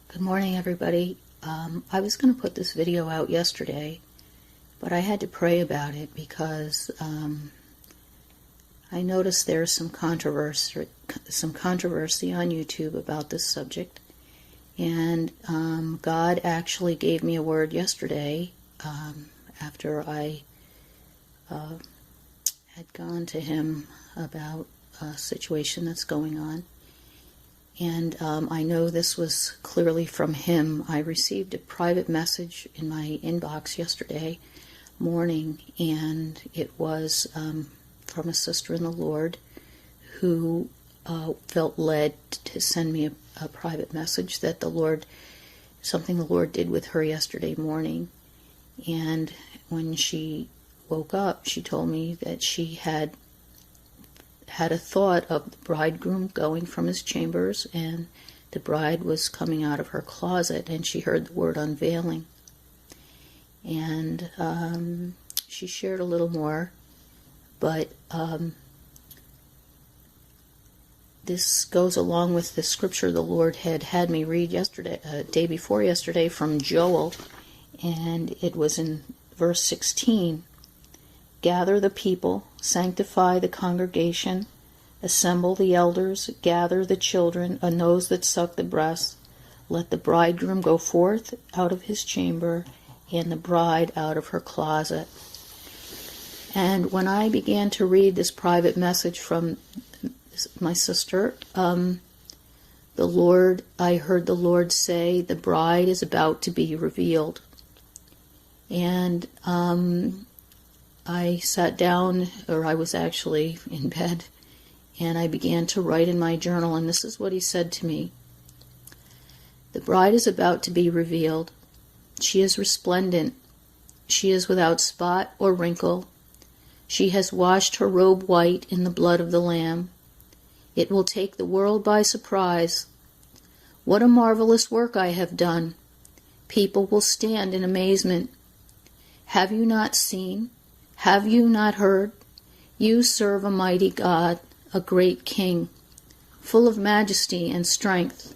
Good morning, everybody. I was going to put this video out yesterday, but I had to pray about it because I noticed there's some controversy on YouTube about this subject, and God actually gave me a word yesterday after I had gone to Him about a situation that's going on. And I know this was clearly from Him. I received a private message in my inbox yesterday morning, and it was from a sister in the Lord who felt led to send me a private message that something the Lord did with her yesterday morning. And when she woke up, she told me that she had a thought of the bridegroom going from his chambers, and the bride was coming out of her closet, and she heard the word unveiling. And she shared a little more, but this goes along with the scripture the Lord had me read yesterday, day before yesterday, from Joel, and it was in verse 16. Gather the people, sanctify the congregation, assemble the elders, gather the children, and those that suck the breast. Let the bridegroom go forth out of his chamber, and the bride out of her closet. And when I began to read this private message from my sister, I heard the Lord say, the bride is about to be revealed. And I sat down, or I was actually in bed, and I began to write in my journal, and this is what He said to me. The bride is about to be revealed. She is resplendent. She is without spot or wrinkle. She has washed her robe white in the blood of the Lamb. It will take the world by surprise. What a marvelous work I have done. People will stand in amazement. Have you not seen? Have you not heard? You serve a mighty God, a great King, full of majesty and strength.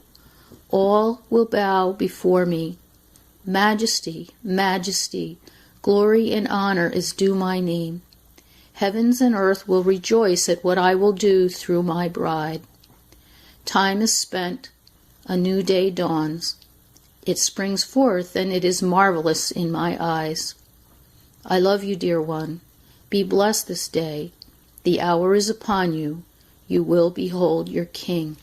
All will bow before me. Majesty, majesty, glory and honor is due my name. Heavens and earth will rejoice at what I will do through my bride. Time is spent, a new day dawns. It springs forth, and it is marvelous in my eyes. I love you, dear one. Be blessed this day. The hour is upon you. You will behold your King.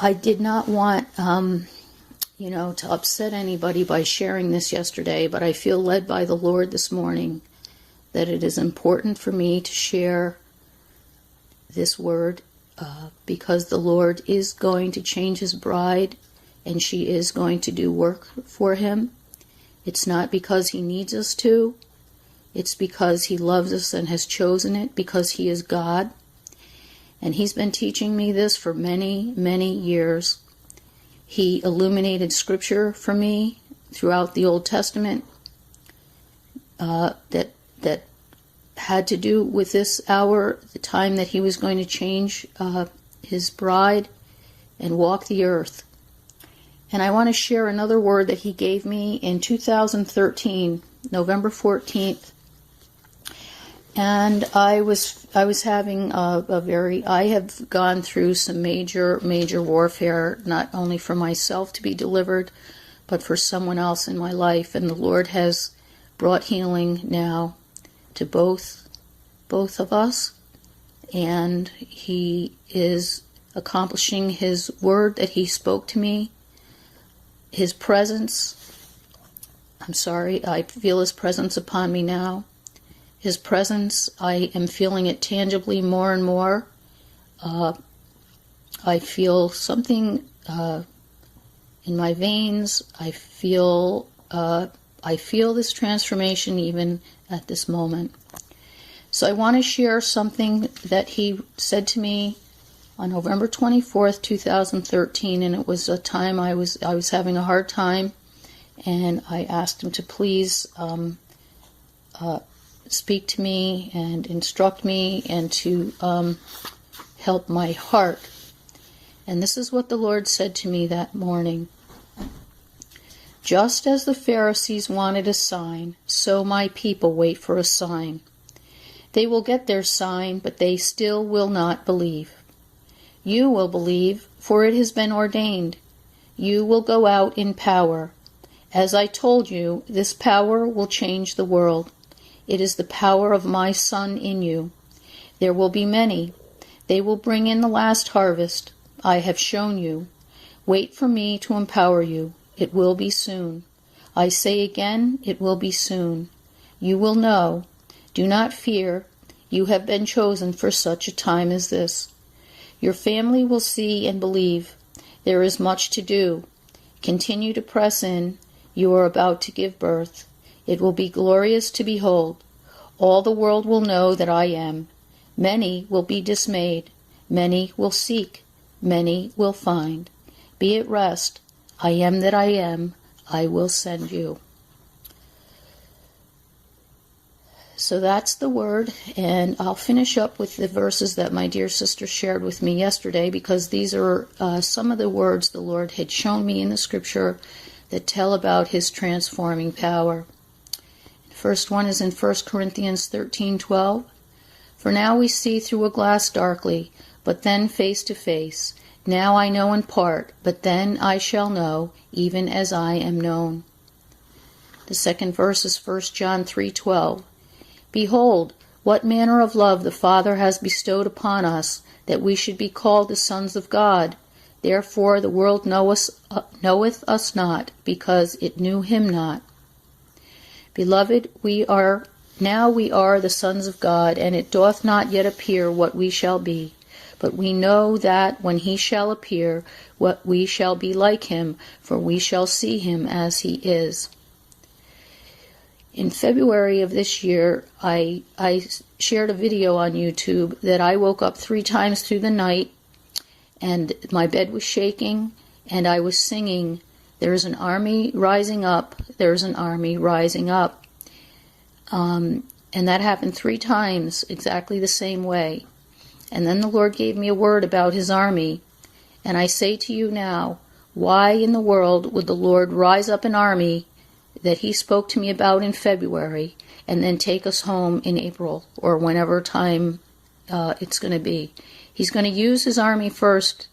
I did not want, to upset anybody by sharing this yesterday, but I feel led by the Lord this morning that it is important for me to share this word because the Lord is going to change His bride, and she is going to do work for Him. It's not because He needs us to. It's because He loves us and has chosen it, because He is God. And He's been teaching me this for many, many years. He illuminated Scripture for me throughout the Old Testament that had to do with this hour, the time that He was going to change His bride and walk the earth. And I want to share another word that He gave me in 2013, November 14th. And I was having I have gone through some major warfare, not only for myself to be delivered, but for someone else in my life. And the Lord has brought healing now to both of us. And He is accomplishing His word that He spoke to me. His presence, I feel His presence upon me now. His presence, I am feeling it tangibly more and more. I feel something in my veins. I feel this transformation even at this moment. So I want to share something that He said to me on November 24th, 2013, and it was a time I was having a hard time, and I asked Him to please speak to me and instruct me and to help my heart. And this is what the Lord said to me that morning. Just as the Pharisees wanted a sign, so my people wait for a sign. They will get their sign, but they still will not believe. You will believe, for it has been ordained. You will go out in power. As I told you, this power will change the world. It is the power of my Son in you. There will be many. They will bring in the last harvest. I have shown you. Wait for me to empower you. It will be soon. I say again, it will be soon. You will know. Do not fear. You have been chosen for such a time as this. Your family will see and believe. There is much to do. Continue to press in. You are about to give birth. It will be glorious to behold. All the world will know that I am. Many will be dismayed. Many will seek. Many will find. Be at rest. I am that I am. I will send you. So that's the word, and I'll finish up with the verses that my dear sister shared with me yesterday, because these are some of the words the Lord had shown me in the scripture that tell about his transforming power. The first one is in 1 Corinthians 13:12. For now we see through a glass darkly, but then face to face. Now I know in part, but then I shall know, even as I am known. The second verse is 1 John 3:12. Behold, what manner of love the Father has bestowed upon us, that we should be called the sons of God. Therefore the world knoweth us not, because it knew him not. Beloved, we are the sons of God, and it doth not yet appear what we shall be. But we know that when he shall appear, what we shall be like him, for we shall see him as he is. In February of this year, I shared a video on YouTube that I woke up 3 times through the night, and my bed was shaking, and I was singing, "There's an army rising up, there's an army rising up." And that happened 3 times, exactly the same way. And then the Lord gave me a word about his army. And I say to you now, why in the world would the Lord rise up an army that he spoke to me about in February and then take us home in April or whenever time it's going to be? He's going to use his army first,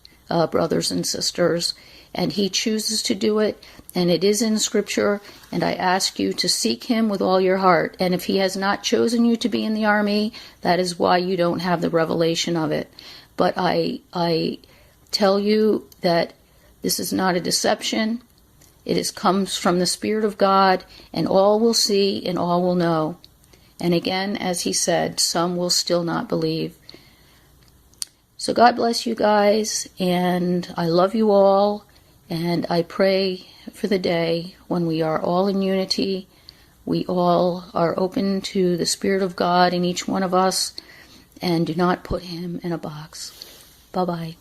brothers and sisters, and he chooses to do it, and it is in Scripture, and I ask you to seek him with all your heart. And if he has not chosen you to be in the army, that is why you don't have the revelation of it. But I tell you that this is not a deception. It comes from the Spirit of God, and all will see and all will know. And again, as he said, some will still not believe. So God bless you guys, and I love you all, and I pray for the day when we are all in unity. We all are open to the Spirit of God in each one of us, and do not put him in a box. Bye-bye.